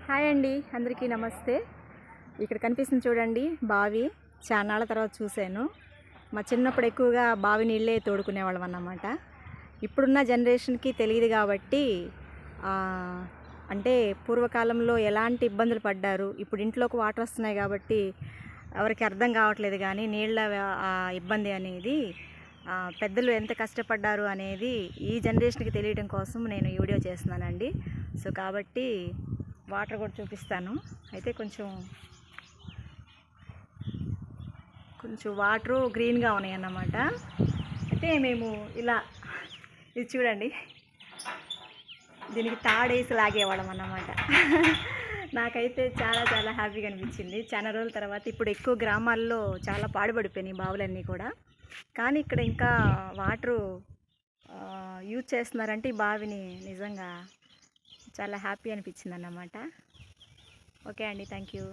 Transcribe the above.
Hi అండి, అందరికీ నమస్తే. ఇక్కడ కనిపిస్తుంది చూడండి బావి. చాన్నాళ్ళ తర్వాత చూశాను. మా చిన్నప్పుడు ఎక్కువగా బావి నీళ్ళే తోడుకునేవాళ్ళం అన్నమాట. ఇప్పుడున్న జనరేషన్కి తెలియదు కాబట్టి అంటే పూర్వకాలంలో ఎలాంటి ఇబ్బందులు పడ్డారు, ఇప్పుడు ఇంట్లోకి వాటర్ వస్తున్నాయి కాబట్టి ఎవరికి అర్థం కావట్లేదు. కానీ నీళ్ళ ఇబ్బంది అనేది పెద్దలు ఎంత కష్టపడ్డారు అనేది ఈ జనరేషన్కి తెలియడం కోసం నేను ఈ వీడియో చేస్తున్నానండి. సో కాబట్టి వాటర్ కూడా చూపిస్తాను. అయితే కొంచెం వాటరు గ్రీన్గా ఉన్నాయి అన్నమాట. అయితే మేము ఇలా ఇది చూడండి, దీనికి తాడేసి లాగేవాళ్ళం అన్నమాట. నాకైతే చాలా చాలా హ్యాపీగా అనిపించింది చాలా రోజుల తర్వాత. ఇప్పుడు ఎక్కువ గ్రామాల్లో చాలా పాడుపడిపోయినాయి బావులన్నీ కూడా. కానీ ఇక్కడ ఇంకా వాటరు యూజ్ చేస్తున్నారంటే ఈ బావిని నిజంగా చాలా హ్యాపీ అనిపించింది అన్నమాట. ఓకే అండి, థ్యాంక్ యూ.